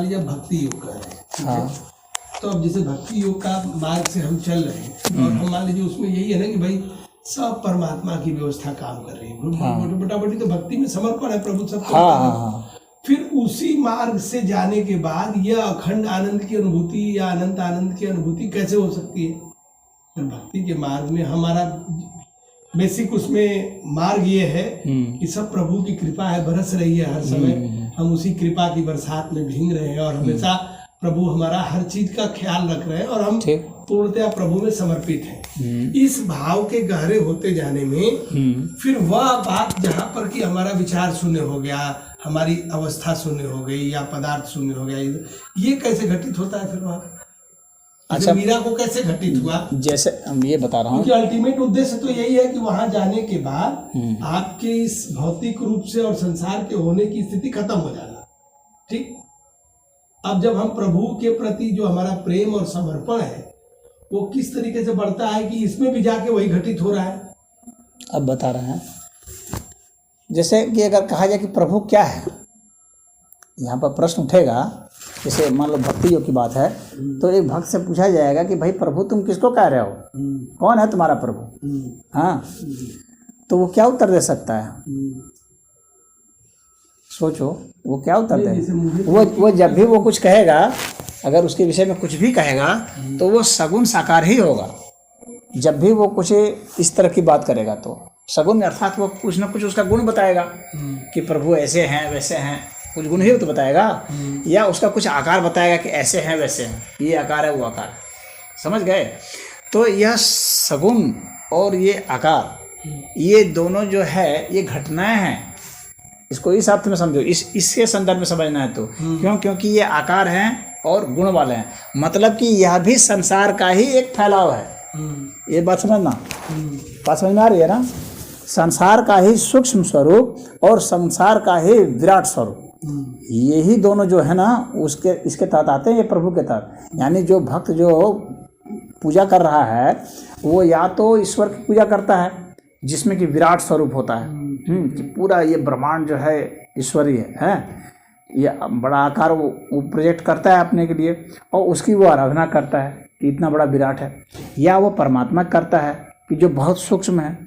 लीजिए भक्ति योग का है। हाँ। तो अब जैसे भक्ति योग का मार्ग से हम चल रहे हैं और हम मान लीजिए उसमें यही है ना कि भाई सब परमात्मा की व्यवस्था काम कर रही है, बटा बटी तो भक्ति में समर्पण है, प्रभु सब करता है। फिर उसी मार्ग से जाने के बाद यह अखंड आनंद की अनुभूति या अनंत आनंद की अनुभूति कैसे हो सकती है? तो भक्ति के मार्ग में हमारा बेसिक उसमें मार्ग ये है कि सब प्रभु की कृपा है, बरस रही है हर समय, हम उसी कृपा की बरसात में भींग रहे हैं और हमेशा प्रभु हमारा हर चीज का ख्याल रख रहे हैं और हम पूर्णतया प्रभु में समर्पित हैं। इस भाव के गहरे होते जाने में फिर वह बात जहाँ पर कि हमारा विचार शून्य हो गया, हमारी अवस्था शून्य हो गई या पदार्थ शून्य हो गया, ये कैसे घटित होता है फिर वहाँ? अच्छा, मीरा को कैसे घटित हुआ? जैसे ये बता रहा हूँ क्योंकि अल्टीमेट उद्देश्य तो यही है कि वहां जाने के बाद आपके इस भौतिक रूप से और संसार के होने की स्थिति खत्म हो जाना। ठीक, अब जब हम प्रभु के प्रति जो हमारा प्रेम और समर्पण है वो किस तरीके से बढ़ता है कि इसमें भी जाके वही घटित हो रहा है। अब बता रहे हैं, जैसे कि अगर कहा जाए कि प्रभु क्या है, यहाँ पर प्रश्न उठेगा। जैसे मान लो भक्ति योग की बात है तो एक भक्त से पूछा जाएगा कि भाई प्रभु तुम किसको कह रहे हो, कौन है तुम्हारा प्रभु? हाँ, तो वो क्या उत्तर दे सकता है? सोचो वो क्या उत्तर दे। वो जब भी वो कुछ कहेगा, अगर उसके विषय में कुछ भी कहेगा तो वो सगुण साकार ही होगा। जब भी वो कुछ इस तरह की बात करेगा तो सगुण अर्थात वो कुछ ना कुछ उसका गुण बताएगा कि प्रभु ऐसे हैं वैसे हैं, कुछ गुण ही तो बताएगा, या उसका कुछ आकार बताएगा कि ऐसे हैं वैसे हैं, ये आकार है वो आकार है। समझ गए? तो यह सगुण और ये आकार, ये दोनों जो है ये घटनाएं हैं। इसको इस अर्थ में समझो, इसके संदर्भ में समझना है तो क्योंकि ये आकार हैं और गुण वाले हैं, मतलब कि यह भी संसार का ही एक फैलाव है। ये बात समझना, बात समझ में आ रही है ना? संसार का ही सूक्ष्म स्वरूप और संसार का ही विराट स्वरूप, यही दोनों जो है ना उसके इसके तहत आते हैं, ये प्रभु के तहत। यानी जो भक्त जो पूजा कर रहा है वो या तो ईश्वर की पूजा करता है जिसमें कि विराट स्वरूप होता है, कि पूरा ये ब्रह्मांड जो है ईश्वरीय है, ये बड़ा आकार वो प्रोजेक्ट करता है अपने के लिए और उसकी वो आराधना करता है कि इतना बड़ा विराट है। या वो परमात्मा करता है कि जो बहुत सूक्ष्म है,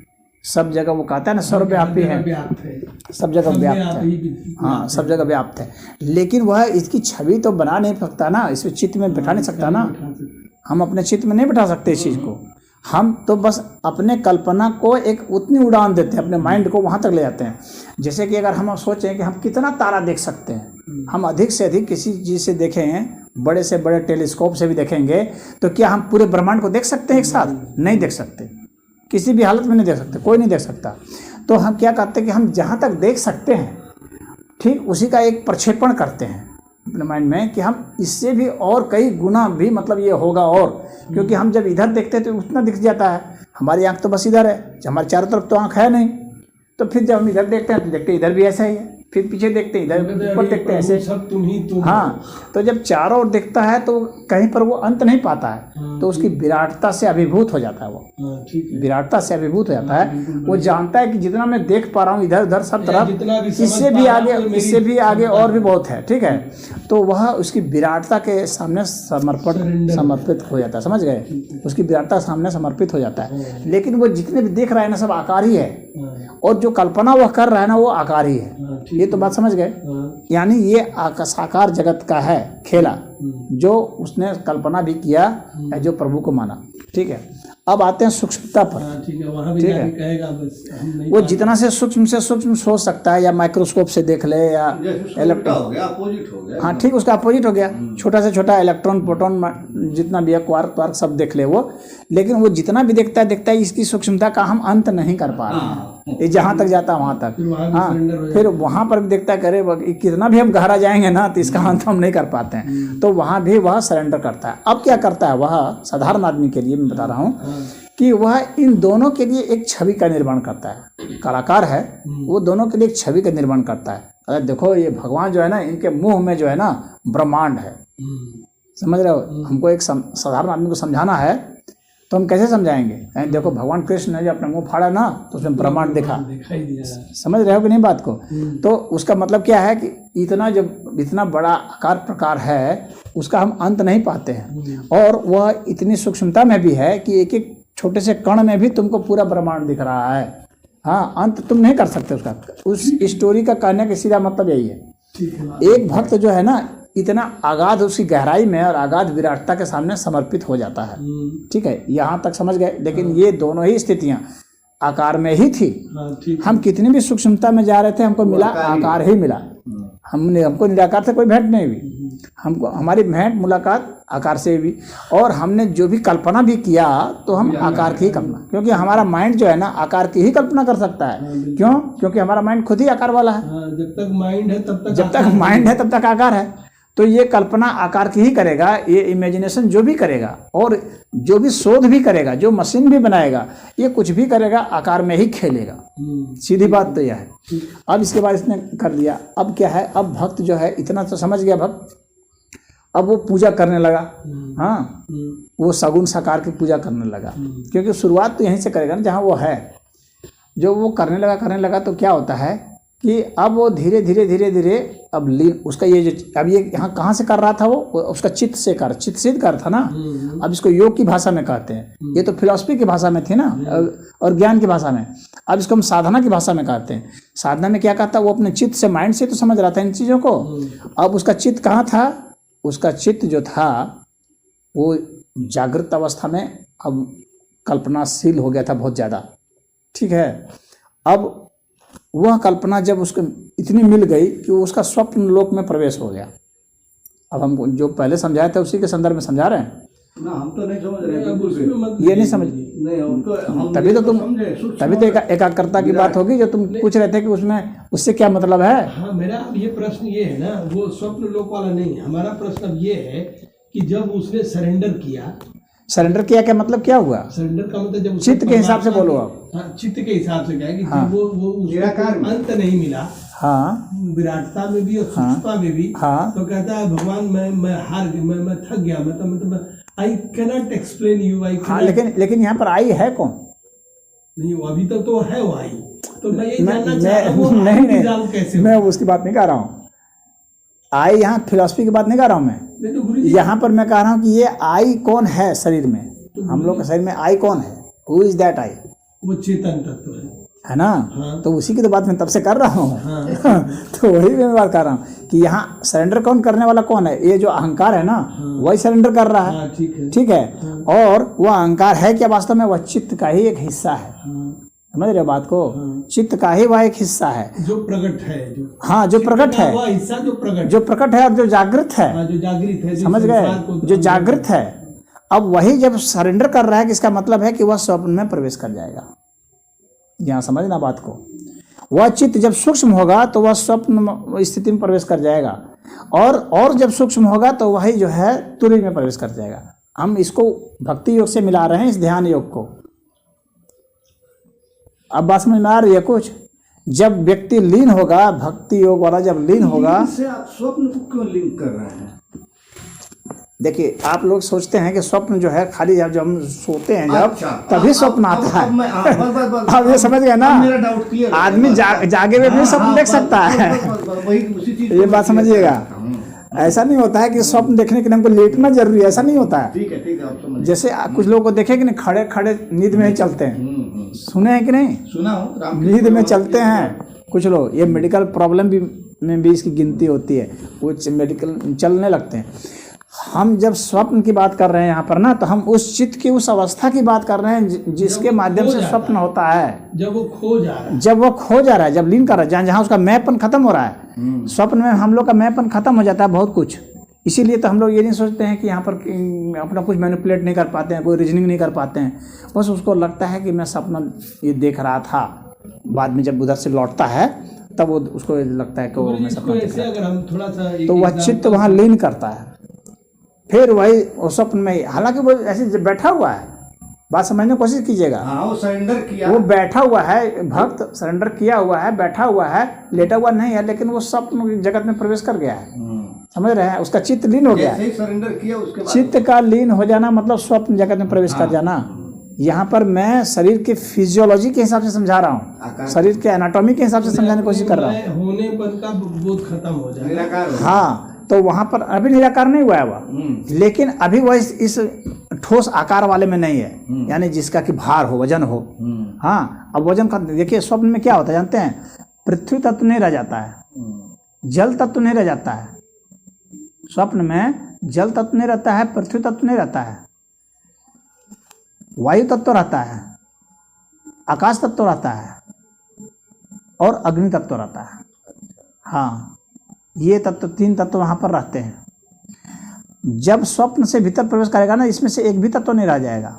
सब जगह वो कहता है ना सर्वव्यापी है, सब जगह व्याप्त है। हाँ, सब जगह व्याप्त है, लेकिन वह इसकी छवि तो बना नहीं सकता ना, इसमें चित्त में बैठा नहीं सकता ना। हम अपने चित्त में नहीं बैठा सकते इस चीज़ को। हम तो बस अपने कल्पना को एक उतनी उड़ान देते हैं, अपने माइंड को वहाँ तक ले जाते हैं। जैसे कि अगर हम सोचें कि हम कितना तारा देख सकते हैं, हम अधिक से अधिक किसी चीज़ से देखें, बड़े से बड़े टेलीस्कोप से भी देखेंगे, तो क्या हम पूरे ब्रह्मांड को देख सकते हैं एक साथ? नहीं देख सकते, किसी भी हालत में नहीं देख सकते, कोई नहीं देख सकता। तो हम क्या करते हैं कि हम जहाँ तक देख सकते हैं ठीक उसी का एक प्रक्षेपण करते हैं अपने माइंड में कि हम इससे भी और कई गुना भी मतलब ये होगा, और क्योंकि हम जब इधर देखते हैं तो उतना दिख जाता है, हमारी आंख तो बस इधर है, हमारे चारों तरफ तो आंख है नहीं। तो फिर जब हम इधर देखते हैं तो देखते हैं इधर भी ऐसा ही है, फिर पीछे देखते हैं इधर ऊपर देखते हैं ऐसे, सब तुम ही तुम। हाँ, तो जब चारों ओर देखता है तो कहीं पर वो अंत नहीं पाता है, तो उसकी विराटता से अभिभूत हो जाता है। वो विराटता से अभिभूत हो जाता है। वो जानता है कि जितना मैं देख पा रहा हूँ इधर उधर सब तरफ, इससे भी आगे और भी बहुत है। ठीक है, तो वह उसकी विराटता के सामने समर्पित हो जाता है। समझ गए? उसकी विराटता सामने समर्पित हो जाता है। लेकिन वो जितने भी देख रहा है ना सब आकार ही है, और जो कल्पना वह कर रहा है ना वो आकार ही है। ये तो बात समझ गए? यानी ये साकार जगत का है खेला, जो उसने कल्पना भी किया है, जो प्रभु को माना। ठीक है, अब आते हैं सूक्ष्मता पर। ठीक है, वहाँ भी जाके कहेगा बस हम नहीं, वो जितना से सूक्ष्म सोच सकता है, या माइक्रोस्कोप से देख ले, या इलेक्ट्रॉन हो गया, अपोजिट हो गया। हाँ ठीक, उसका अपोजिट हो गया। छोटा से छोटा इलेक्ट्रॉन, प्रोटॉन, जितना भी है, क्वार्क सब देख ले वो। लेकिन वो जितना भी देखता है इसकी सूक्ष्मता का हम अंत नहीं कर पा रहे हैं। ये जहाँ तक जाता है वहाँ तक। हाँ, फिर वहाँ पर भी देखता है करे कितना भी हम गहरा जाएंगे ना तो इसका अंत हम नहीं कर पाते हैं। तो वहाँ भी वह सरेंडर करता है। अब क्या करता है वह साधारण आदमी के लिए मैं बता रहा हूँ कि वह इन दोनों के लिए एक छवि का निर्माण करता है। कलाकार है वो दोनों के लिए एक छवि का निर्माण करता है। अरे देखो ये भगवान जो है ना, इनके मुंह में जो है ना ब्रह्मांड है। समझ रहे हो? हमको एक साधारण आदमी को समझाना है तो हम कैसे समझाएंगे? देखो भगवान कृष्ण ने जो अपना मुंह फाड़ा ना तो उसमें ब्रह्मांड दिखा। दिखाई दिया। समझ रहे हो कि नहीं बात को? तो उसका मतलब क्या है कि इतना बड़ा आकार प्रकार है उसका हम अंत नहीं पाते हैं, और वह इतनी सूक्ष्मता में भी है कि एक एक छोटे से कण में भी तुमको पूरा ब्रह्मांड दिख रहा है। हाँ, अंत तुम नहीं कर सकते उसका। उस स्टोरी का कहने का सीधा मतलब यही है। एक भक्त जो है ना इतना अगाध उसकी गहराई में और अगाध विराटता के सामने समर्पित हो जाता है। ठीक है, यहाँ तक समझ गए। लेकिन ये दोनों ही स्थितियाँ आकार में ही थी। हम कितनी भी सूक्ष्मता में जा रहे थे हमको मिला आकार ही मिला। हमको निराकार से कोई भेंट नहीं हुई, हमको हमारी भेंट मुलाकात आकार से भी। और हमने जो भी कल्पना भी किया तो हम आकार की ही कल्पना, क्योंकि हमारा माइंड जो है ना आकार की ही कल्पना कर सकता है। क्यों? क्योंकि हमारा माइंड खुद ही आकार वाला है। जब तक माइंड है तब तक आकार है। तो ये कल्पना आकार की ही करेगा, ये इमेजिनेशन जो भी करेगा और जो भी शोध भी करेगा, जो मशीन भी बनाएगा, ये कुछ भी करेगा आकार में ही खेलेगा। सीधी बात तो यह है। अब इसके बाद इसने कर दिया। अब क्या है, अब भक्त जो है इतना तो समझ गया भक्त, अब वो पूजा करने लगा। हाँ, वो सगुन साकार की पूजा करने लगा, क्योंकि शुरुआत तो यहीं से करेगा ना जहाँ वो है। जो वो करने लगा तो क्या होता है कि अब वो धीरे धीरे अब लीन उसका ये जो अब ये यहाँ कहाँ से कर रहा था वो उसका चित्त सिद्ध कर था ना। अब इसको योग की भाषा में कहते हैं, ये तो फिलॉसफी की भाषा में थी ना और ज्ञान की भाषा में। अब इसको हम साधना की भाषा में कहते हैं। साधना में क्या कहता है, वो अपने चित्त से माइंड से तो समझ रहा था इन चीज़ों को। अब उसका चित्त कहाँ था? उसका चित्त जो था वो जागृत अवस्था में अब कल्पनाशील हो गया था बहुत ज़्यादा। ठीक है, अब वह कल्पना जब उसको इतनी मिल गई कि वो उसका स्वप्न लोक में प्रवेश हो गया। अब हम जो पहले समझाए थे उसी के संदर्भ में समझा रहे हैं ना। हम तो नहीं समझ रहे हैं, ये नहीं समझ तभी तो एकाग्रता की बात होगी जो तुम पूछ रहे थे कि उसमें उससे क्या मतलब है। हाँ, मेरा ये प्रश्न ये है ना, वो स्वप्न लोक वाला नहीं है। हमारा प्रश्न अब ये है कि जब उसने सरेंडर किया क्या मतलब क्या हुआ? सरेंडर का मतलब जब चित्त के हिसाब से बोलो आप। हाँ, चित्त के हिसाब से क्या है कि जब वो निराकार अंत नहीं मिला। हाँ, विराटता में भी और सूक्ष्मता में भी। हाँ, तो कहता है भगवान मैं हार गया, मैं थक गया, मतलब आई कैनॉट एक्सप्लेन यू। हाँ, लेकिन यहाँ पर आई है कौन? नहीं, वो अभी तक तो है वो आई। तो मैं ये जानना चाह रहा हूँ कैसे। मैं उसकी बात नहीं कर रहा हूँ, आई यहाँ फिलॉसफी की बात नहीं कर रहा हूँ मैं। यहाँ पर मैं कह रहा हूँ कि ये आई कौन है शरीर में। हम लोग के शरीर में आई कौन है? Who is that I? वो चेतन तत्व है ना। हाँ। तो उसी की तो बात मैं तब से कर रहा हूँ। हाँ। तो वही मैं बात कर रहा हूँ कि यहाँ सरेंडर कौन करने वाला कौन है? ये जो अहंकार है ना। हाँ। वही सरेंडर कर रहा है। हाँ, ठीक है। हाँ। और वह अहंकार है क्या वास्तव में? वह चित्त का ही एक हिस्सा है। समझ रहे हो बात को? चित्त का ही वह एक हिस्सा है जो प्रकट है। हाँ, जो प्रकट है, वह हिस्सा जो प्रकट है और जो जागृत है। जो जागृत है, समझ गए? जो जागृत है। अब वही जब सरेंडर कर रहा है, इसका मतलब है कि वह स्वप्न में प्रवेश कर जाएगा। यहाँ समझना बात को। वह चित्त जब सूक्ष्म होगा तो वह स्वप्न स्थिति में प्रवेश कर जाएगा, और जब सूक्ष्म होगा तो वही जो है तुरीय में प्रवेश कर जाएगा। हम इसको भक्ति योग से मिला रहे हैं, इस ध्यान योग को। अब बात समझ में आ रही है कुछ? जब व्यक्ति लीन होगा, भक्ति योग वाला जब लीन होगा। इससे आप स्वप्न को क्यों लिंक कर रहे हैं? देखिए, आप लोग सोचते हैं कि स्वप्न जो है खाली जब हम सोते हैं जब तभी स्वप्न आता है। अब ये समझ गए ना? मेरा डाउट क्लियर। आदमी जागे हुए भी स्वप्न देख सकता है। ये बात समझिएगा। ऐसा नहीं होता है कि स्वप्न देखने के लिए हमको लेटना जरूरी है, ऐसा नहीं होता है। ठीक है, आप समझ। जैसे कुछ लोगों को देखे कि नहीं, खड़े खड़े नींद में ही चलते हैं। सुने हैं कि नहीं? सुना हूँ, नींद में चलते हैं कुछ लोग। ये मेडिकल प्रॉब्लम में भी इसकी गिनती होती है, वो मेडिकल चलने लगते हैं। हम जब स्वप्न की बात कर रहे हैं यहाँ पर ना, तो हम उस चित्त की उस अवस्था की बात कर रहे हैं जिसके माध्यम से स्वप्न होता है। जब वो खो जा रहा है, जब लीन कर रहा है, जहाँ उसका मैंपन खत्म हो रहा है। स्वप्न में हम लोग का मैंपन खत्म हो जाता है बहुत कुछ। इसीलिए तो हम लोग ये नहीं सोचते हैं कि यहाँ पर अपना कुछ मैनिपुलेट नहीं कर पाते हैं, कोई रीजनिंग नहीं कर पाते हैं। बस उसको लगता है कि मैं सपना ये देख रहा था। बाद में जब उधर से लौटता है तब वो उसको लगता है कि वो मैं सपना देख रहा था। तो वह चित्त वहाँ लीन करता है, फिर वही स्वप्न में। हालांकि वो ऐसे बैठा हुआ है, बात समझने की कोशिश कीजिएगा। हाँ, वो सरेंडर किया, वो बैठा हुआ है, भक्त सरेंडर किया हुआ है, बैठा हुआ है, लेटा हुआ नहीं है, लेकिन वो स्वप्न जगत में प्रवेश कर गया है। समझ रहे हैं? उसका चित्त लीन हो गया। सरेंडर किया उसके बाद चित्त का लीन हो जाना मतलब स्वप्न जगत में प्रवेश कर जाना। यहाँ पर मैं शरीर के फिजियोलॉजी के हिसाब से समझा रहा हूँ, आकार शरीर के एनाटॉमी के हिसाब से समझाने की कोशिश कर रहा हूँ। मैं होने पर का बोध खत्म हो जाए। निराकार हो। हाँ, तो वहाँ पर अभी निराकार नहीं हुआ है वह, लेकिन अभी वह इस ठोस आकार वाले में नहीं है, यानी जिसका कि भार हो, वजन हो। हाँ, अब वजन का देखिए स्वप्न में क्या होता है जानते हैं? पृथ्वी तत्व नहीं रह जाता है, जल तत्व नहीं रह जाता है। स्वप्न में जल तत्व नहीं रहता है, पृथ्वी तत्व नहीं रहता है, वायु तत्व रहता है, आकाश तत्व रहता है और अग्नि तत्व रहता है। हाँ, ये तत्व, तीन तत्व वहाँ पर रहते हैं। जब स्वप्न से भीतर प्रवेश करेगा ना, इसमें से एक भी तत्व नहीं रह जाएगा।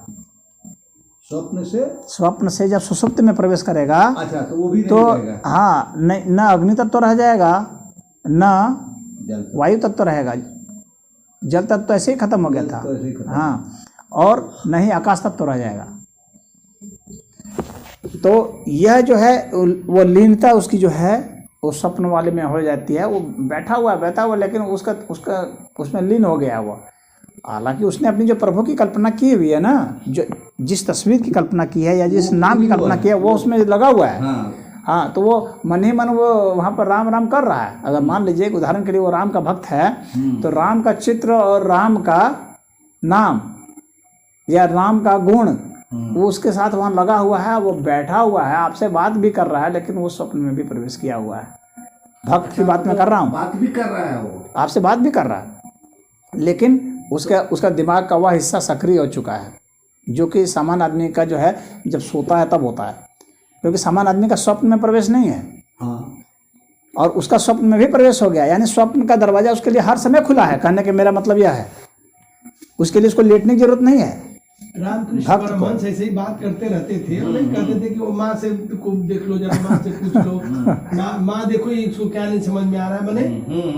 स्वप्न से जब सुषुप्ति में प्रवेश करेगा, अच्छा, तो वो भी नहीं तो रहेगा। हाँ, न अग्नि तत्व रह जाएगा, न वायु तत्व रहेगा। जल तत्व तो ऐसे ही खत्म हो गया था। हाँ, और न ही आकाश तत्व रह जाएगा। तो यह जो है वो लीनता उसकी जो है वो स्वप्न वाले में हो जाती है। वो बैठा हुआ लेकिन उसका उसमें लीन हो गया वो। हालांकि उसने अपनी जो प्रभु की कल्पना की हुई है ना, जो जिस तस्वीर की कल्पना की है या जिस नाम की कल्पना की है, वो उसमें लगा हुआ है। हाँ, तो वो मन ही मन वो वहाँ पर राम राम कर रहा है। अगर मान लीजिए उदाहरण के लिए वो राम का भक्त है, तो राम का चित्र और राम का नाम या राम का गुण वो उसके साथ वहाँ लगा हुआ है। वो बैठा हुआ है, आपसे बात भी कर रहा है, लेकिन वो स्वप्न में भी प्रवेश किया हुआ है। भक्त की बात मैं कर रहा हूँ, बात भी कर रहा है, वो आपसे बात भी कर रहा है, लेकिन उसका दिमाग का वह हिस्सा सक्रिय हो चुका है, जो कि सामान्य आदमी का जो है जब सोता है तब होता है, क्योंकि सामान्य आदमी का स्वप्न में प्रवेश नहीं है। हाँ, और उसका स्वप्न में भी प्रवेश हो गया, यानी स्वप्न का दरवाजा उसके लिए हर समय खुला है। कहने के मेरा मतलब यह है, उसके लिए उसको लेटने की जरूरत नहीं है। रामकृष्ण परमहंस ऐसे ही बात करते रहते थे और नहीं कहते थे कि वो माँ से को देख लो, जरा माँ से पूछ लो, माँ देखो ये इसको क्या नहीं समझ में आ रहा है। मैंने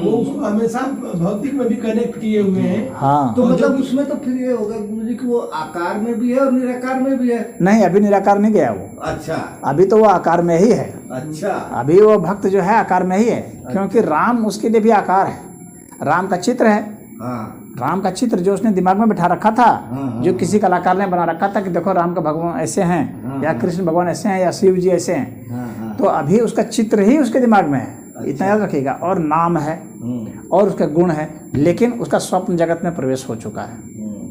वो उसको हमेशा भौतिक में भी कनेक्ट किए हुए हैं। हाँ, तो मतलब उसमें तो फिर ये होगा गुरुजी कि वो आकार में भी है और निराकार में भी है। नहीं, अभी निराकार नहीं गया वो। अच्छा, अभी तो वो आकार में ही है। अच्छा, अभी वो भक्त जो है आकार में ही है, क्योंकि राम उसके लिए भी आकार है। राम का चित्र है। हाँ, राम का चित्र जो उसने दिमाग में बिठा रखा था, जो किसी कलाकार ने बना रखा था कि देखो राम का भगवान ऐसे हैं, या कृष्ण भगवान ऐसे हैं, या शिव जी ऐसे हैं, तो अभी उसका चित्र ही उसके दिमाग में है। इतना याद रखिएगा। और नाम है और उसका गुण है, लेकिन उसका स्वप्न जगत में प्रवेश हो चुका है।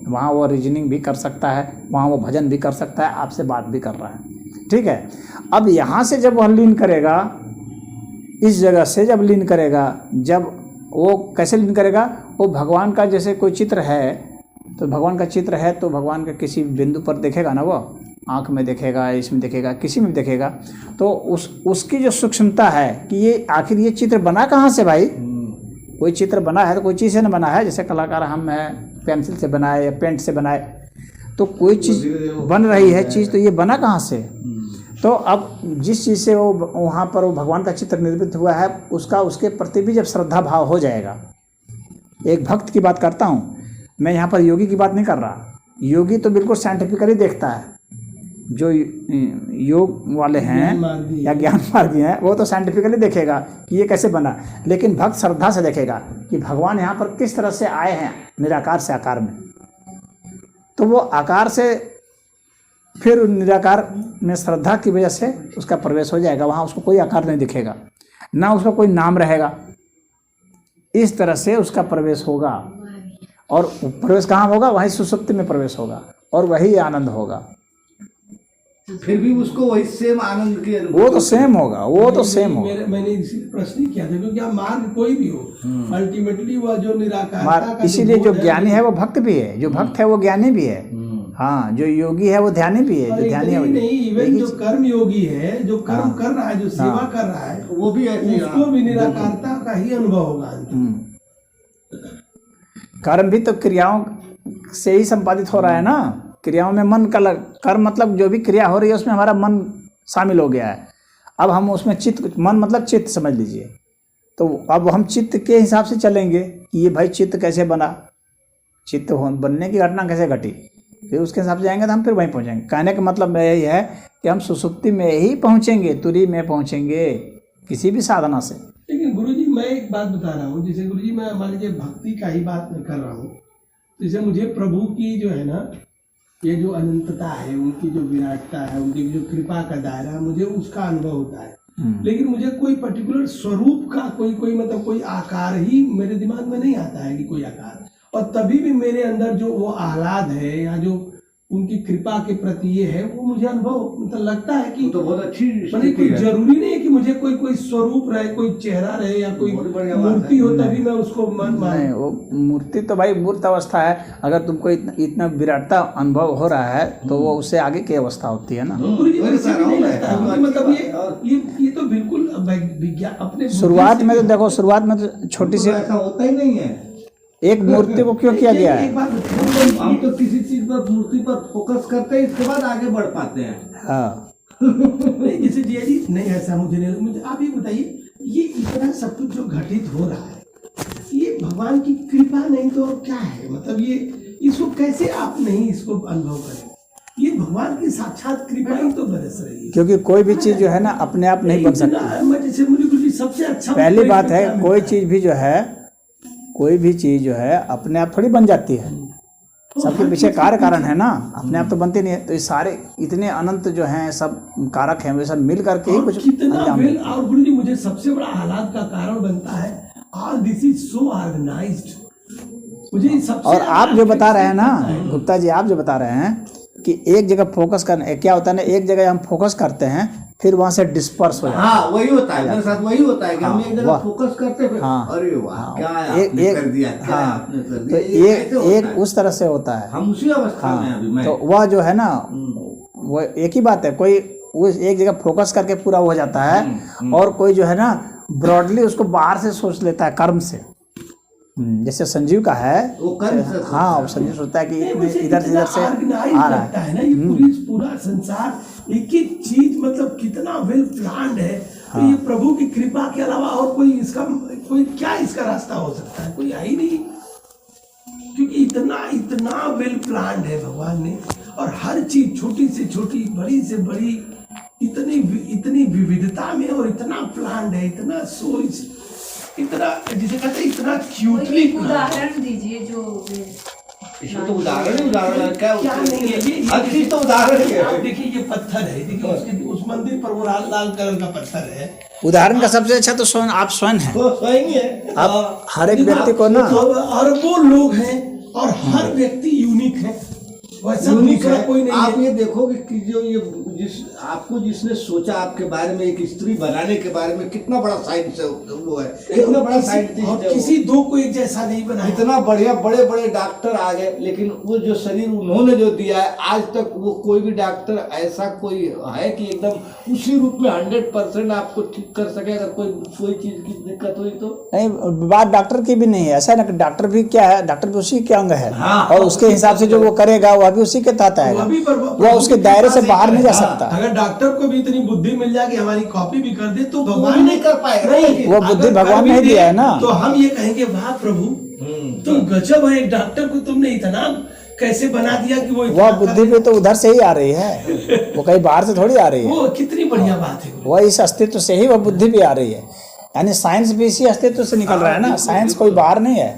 वहाँ वो रीजनिंग भी कर सकता है, वहाँ वो भजन भी कर सकता है, आपसे बात भी कर रहा है। ठीक है। अब यहाँ से जब वह लीन करेगा, इस जगह से जब लीन करेगा, जब वो कैसे लीन करेगा? वो भगवान का जैसे कोई चित्र है, तो भगवान का चित्र है तो भगवान के किसी बिंदु पर देखेगा ना, वो आँख में देखेगा, इसमें देखेगा, किसी में देखेगा, तो उसकी जो सूक्ष्मता है कि ये आखिर ये चित्र बना कहाँ से भाई? कोई चित्र बना है तो कोई चीज़ से न बना है। जैसे कलाकार हम हैं, पेंसिल से बनाए या पेंट से बनाए, तो कोई चीज़ बन रही है चीज़, तो ये बना कहाँ से? तो अब जिस चीज़ से वो वहाँ पर वो भगवान का चित्र निर्मित हुआ है, उसके प्रति भी जब श्रद्धा भाव हो जाएगा। एक भक्त की बात करता हूँ मैं, यहाँ पर योगी की बात नहीं कर रहा। योगी तो बिल्कुल साइंटिफिकली देखता है, जो योग वाले हैं या ज्ञान मार्गी हैं, वो तो साइंटिफिकली देखेगा कि ये कैसे बना, लेकिन भक्त श्रद्धा से देखेगा कि भगवान यहाँ पर किस तरह से आए हैं, निराकार से आकार में। तो वो आकार से फिर निराकार में श्रद्धा की वजह से उसका प्रवेश हो जाएगा। वहाँ उसको कोई आकार नहीं दिखेगा, ना उसका कोई नाम रहेगा। इस तरह से उसका प्रवेश होगा, और प्रवेश कहाँ होगा? वही सुषुप्ति में प्रवेश होगा, और वही आनंद होगा। फिर भी उसको वही सेम आनंद के वो तो सेम होगा, वो तो सेम होगा। मैंने इसीलिए प्रश्न किया था, क्योंकि आप मार्ग कोई भी हो, अल्टीमेटली वह जो निराकार, इसीलिए जो ज्ञानी है वो भक्त भी है, जो भक्त है वो ज्ञानी भी है। हाँ, जो योगी है वो ध्यानी भी है, जो ध्यानी है नहीं, इवन जो कर्म योगी है, जो कर्म कर रहा है, जो सेवा कर रहा है, वो भी उसको भी निराकारता का ही अनुभव होगा। कर्म भी तो क्रियाओं से ही संपादित हो रहा है ना। क्रियाओं में मन का कर्म मतलब जो भी क्रिया हो रही है उसमें हमारा मन शामिल हो गया है। अब हम उसमें चित्त, मन मतलब चित्त समझ लीजिए। तो अब हम चित्त के हिसाब से चलेंगे कि ये भाई चित्त कैसे बना, चित्त बनने की घटना कैसे घटी, फिर उसके हिसाब से जाएंगे तो हम फिर वहीं पहुंचेंगे। कहने का मतलब यही है कि हम सुसुप्ति में ही पहुंचेंगे, तुरी में पहुंचेंगे किसी भी साधना से। लेकिन गुरुजी मैं एक बात बता रहा हूँ, जैसे गुरुजी मैं मान लीजिए भक्ति का ही बात मैं कर रहा हूँ, जैसे मुझे प्रभु की जो है ना ये जो अनंतता है, उनकी जो विराटता है, उनकी जो कृपा का दायरा है, मुझे उसका अनुभव होता है। लेकिन मुझे कोई पर्टिकुलर स्वरूप का कोई मतलब कोई आकार ही मेरे दिमाग में नहीं आता है कि कोई आकार, और तभी भी मेरे अंदर जो वो आह्लाद है या जो उनकी कृपा के प्रति ये है, वो मुझे अनुभव मतलब लगता है कि तो बहुत अच्छी मतलब कोई जरूरी नहीं है कि मुझे कोई स्वरूप रहे, कोई चेहरा रहे या कोई मूर्ति हो तभी मैं उसको मन नहीं, वो मूर्ति तो भाई मूर्त अवस्था है। अगर तुमको इतना विराटता अनुभव हो रहा है तो वो उससे आगे की अवस्था होती है ना। मतलब ये तो बिल्कुल विज्ञान अपने शुरुआत में तो देखो, शुरुआत में तो छोटी सी ऐसा होता ही नहीं है। एक मूर्ति को क्यों किया गया है? हम तो किसी चीज पर मूर्ति पर फोकस करते हैं, इसके बाद आगे बढ़ पाते हैं। हाँ नहीं, जैसे जिया जी नहीं, ऐसा मुझे आप ये बताइए, ये इतना सब कुछ जो घटित हो रहा है, ये भगवान की कृपा नहीं तो और क्या है? मतलब ये इसको कैसे आप नहीं इसको अनुभव करें? ये भगवान की साक्षात कृपा ही तो बरस रही है। क्योंकि कोई भी चीज जो है ना अपने आप नहीं बन सकती। जैसे मुझे सबसे अच्छा पहली बात है, कोई चीज जो है अपने आप थोड़ी बन जाती है। सबके पीछे कार्य कारण है ना, अपने आप तो बनती नहीं है। तो ये सारे इतने अनंत जो हैं सब कारक हैं, वे सब मिल करके ही कुछ अंजाम देते हैं। और गुरु जी मुझे सबसे बड़ा हालात का कारण बनता है, all this is so organised. मुझे सबसे और आप जो बता रहे हैं ना गुप्ता जी, आप जो बता रहे हैं कि एक जगह फोकस करना, क्या होता है ना, एक जगह हम फोकस करते हैं फिर वहां से डिस्पर्स हो जाता है। हाँ, वही होता है मेरे साथ, वही होता है कि हम एक जगह फोकस करते हैं, अरे वाह क्या आपने कर दिया, क्या आपने कर दिया, तो एक उस तरह से होता है। हम उसी अवस्था में अभी मैं, तो वह जो है ना, वो एक ही बात है, कोई वो एक जगह फोकस करके पूरा हो जाता है, और कोई जो है ना ब्रॉडली उसको बाहर से सोच लेता है कर्म से। जैसे संजीव का है वो कर्म से, हाँ, संजीव सोचता है कि इधर से आ रहा है ना, ये पूरा संसार एक एक चीज मतलब कितना वेल प्लान्ड है। तो ये प्रभु की कृपा के अलावा और कोई क्या इसका रास्ता हो सकता है? कोई है ही नहीं, क्योंकि इतना वेल प्लान्ड है भगवान ने, और हर चीज छोटी से छोटी, बड़ी से बड़ी, इतनी विविधता में, और इतना प्लान्ड है, इतना सोच, इतना जिसे कहते हैं इतना क्यूटली। उदाहरण दीजिए जो इसमें तो उदाहरण क्या नहीं है ये हर चीज तो उदाहरण है। आप देखिए ये पत्थर है, देखिए उस मंदिर पर वो लाल कलर का पत्थर है। उदाहरण का सबसे अच्छा तो स्वयं आप स्वयं हैं। तो स्वयं ही है। आप हर एक व्यक्ति को ना, और वो लोग हैं, और हर व्यक्ति यूनिक है, वैसा दूसरा कोई नहीं आप है। ये देखोगे कि जो ये जिसने सोचा आपके बारे में, एक स्त्री बनाने के बारे में, कितना बड़ा साइंस है वो है, कितना बड़ा साइंटिस्ट है। किसी दो को एक जैसा नहीं बनाया। इतना बढ़िया बड़े बड़े डॉक्टर आ गए, लेकिन वो जो शरीर उन्होंने जो दिया है, आज तक वो कोई भी डॉक्टर ऐसा कोई है कि एकदम उसी रूप में 100% आपको ठीक कर सके। अगर कोई चीज की दिक्कत हुई तो नहीं, बात डॉक्टर की भी नहीं है। ऐसा है ना, डॉक्टर भी क्या है, डॉक्टर भी उसी के अंग है, और उसके हिसाब से जो वो करेगा वह भी उसी के तहत आएगा, वह उसके दायरे से बाहर नहीं जा सकता। अगर डॉक्टर को भी इतनी बुद्धि मिल जाए कि हमारी कॉपी भी कर दे, तो भगवान नहीं कर पाएगा। नहीं, वो बुद्धि भगवान ने दिया है ना। तो हम ये कहेंगे वाह प्रभु, तुम गजब है, एक डॉक्टर को तुमने इतना कैसे बना दिया कि वो बुद्धि भी तो उधर से ही आ रही है, वो कहीं बाहर से थोड़ी आ रही है। वो कितनी बढ़िया बात है, वह इस अस्तित्व से ही वह बुद्धि भी आ रही है। यानी साइंस भी इसी अस्तित्व से निकल रहा है ना, साइंस कोई बाहर नहीं है,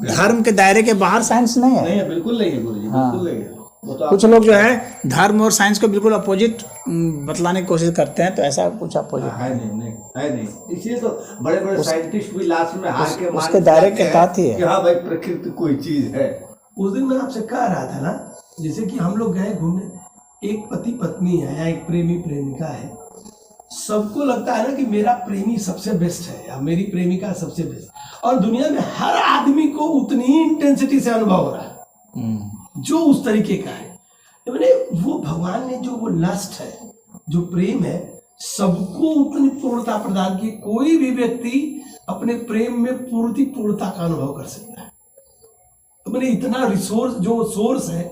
धर्म के दायरे के बाहर साइंस नहीं है। बिल्कुल नहीं है गुरुजी, बिल्कुल नहीं है। कुछ लोग जो है धर्म और साइंस को बिल्कुल अपोजिट बतलाने की कोशिश करते हैं, तो ऐसा कुछ अपोजिट है नहीं। इसलिए तो बड़े बड़े साइंटिस्ट भी लास्ट में हार के उसके दायरे के तहत ही है। हाँ भाई, प्रकृति कोई चीज है। उस दिन मैं आपसे कह रहा था ना, जैसे कि हम लोग गए घूमने, एक पति पत्नी है या एक प्रेमी प्रेमिका है, सबको लगता है ना कि मेरा प्रेमी सबसे बेस्ट है या मेरी प्रेमिका सबसे बेस्ट, और दुनिया में हर आदमी को उतनी ही इंटेंसिटी से अनुभव हो रहा है जो उस तरीके का है। मैंने वो भगवान ने जो वो लस्ट है, जो प्रेम है, सबको उतनी पूर्णता प्रदान की। कोई भी व्यक्ति अपने प्रेम में पूर्णता का अनुभव कर सकता है। तो मैंने इतना रिसोर्स, जो सोर्स है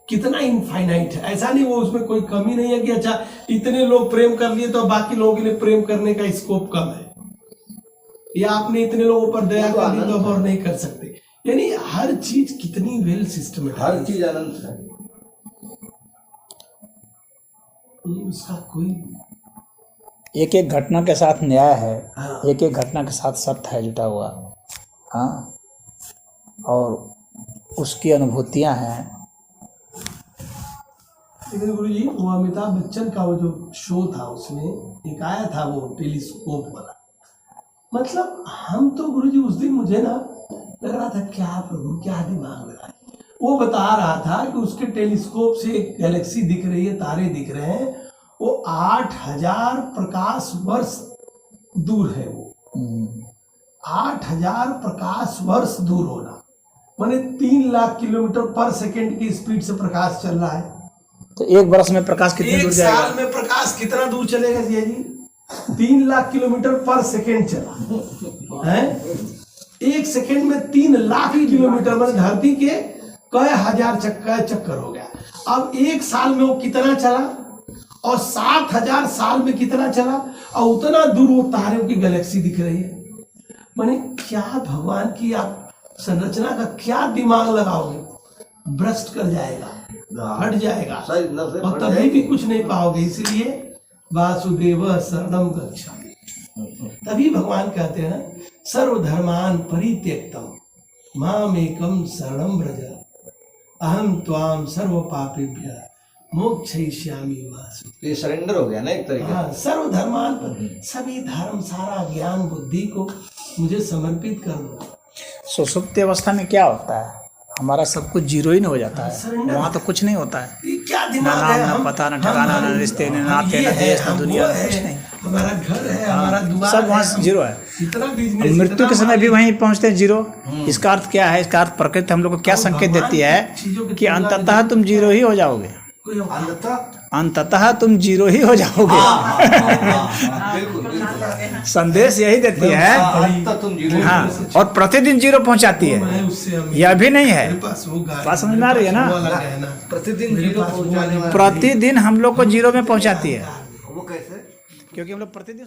कितना इनफाइनाइट है, ऐसा नहीं वो उसमें कोई कमी नहीं है कि अच्छा इतने लोग प्रेम कर लिए तो बाकी लोगों के लिए प्रेम करने का स्कोप कम है, या आपने इतने लोगों पर दया कर दी तो अब और नहीं कर सकते। यानी हर चीज कितनी वेल सिस्टमेटिक, हर चीज अनंत है, उसका कोई एक एक घटना के साथ न्याय है। हाँ। एक एक घटना के साथ सत्य है जुटा हुआ। हाँ, और उसकी अनुभूतियां हैं, लेकिन गुरुजी वो अमिताभ बच्चन का वो जो शो था उसमें एक आया था वो टेलीस्कोप वाला, मतलब हम तो गुरुजी उस दिन मुझे ना लग रहा था क्या प्रभु क्या दिमाग लगा। वो बता रहा था कि उसके टेलीस्कोप से एक गैलेक्सी दिख रही है, तारे दिख रहे हैं, वो 8000 प्रकाश वर्ष दूर है। वो 8000 प्रकाश वर्ष दूर होना माने 3 लाख किलोमीटर पर सेकंड की स्पीड से प्रकाश चल रहा है। तो एक वर्ष में प्रकाश कितने दूर एक जाएगा? साल में प्रकाश कितना दूर चलेगा जी? 3 लाख किलोमीटर पर सेकंड चला है। एक सेकंड में 3 लाख किलोमीटर माने धरती के कई हजार चक्कर हो गया। अब एक साल में वो कितना चला और 7000 साल में कितना चला और उतना दूर वो तारों की गैलेक्सी दिख रही है। माने क्या भगवान की आप संरचना का क्या दिमाग लगाओगे, भ्रष्ट कर जाएगा, हट जाएगा और तभी भी कुछ नहीं पाओगे। इसलिए वासुदेव शरणम गच्छामि, तभी भगवान कहते हैं ना सर्वधर्मान परित्यक्तम माम एकम शरणम व्रज अहम त्वाम सर्व पापेभ्य मोक्षयिष्यामि वासुदेव। ये सरेंडर हो गया ना एक तरीके हाँ, सर्वधर्मान पर सभी धर्म सारा ज्ञान बुद्धि को मुझे समर्पित कर दो। सुषुप्ति अवस्था में क्या होता है? हमारा सब कुछ जीरो ही हो जाता है, सरेंडर। वहाँ तो कुछ नहीं होता है, ये क्या ना दिमाग नाम है? ना हम- पता ना ठिकाना हम- ना रिश्ते ना नाते ये ना है, देश ना हम दुनिया वो कुछ है, नहीं। हमारा घर है, हमारा द्वार सब है, वहाँ हम- जीरो है। इतना बिजनेस, मृत्यु के इतना समय भी मालिक- वहीं पहुंचते हैं जीरो। इसका अर्थ क्या है? इसका अर्थ प्रकृति हम लोग को क्या और संकेत भगवान देती है की चीजों की कि तुलना में अंततः तुम जीरो ही हो जाओगे, कोई अंततः तुम जीरो ही हो जाओगे। बिल्कुल बिल्कुल संदेश यही देती है। अंततः तुम जीरो हाँ, और प्रतिदिन जीरो पहुंचाती मैं है। उससे अमीर- यह भी नहीं है, मेरे पास वो गाड़ी- बात समझ में आ रही है ना? मेरे पास वो वाला गहना। प्रतिदिन मेरे जीरो पास वो पहुंचाने वाली- वाला प्रतिदिन हम लोग को जीरो में पहुंचाती है, वो कैसे? क्योंकि हम लोग प्रतिदिन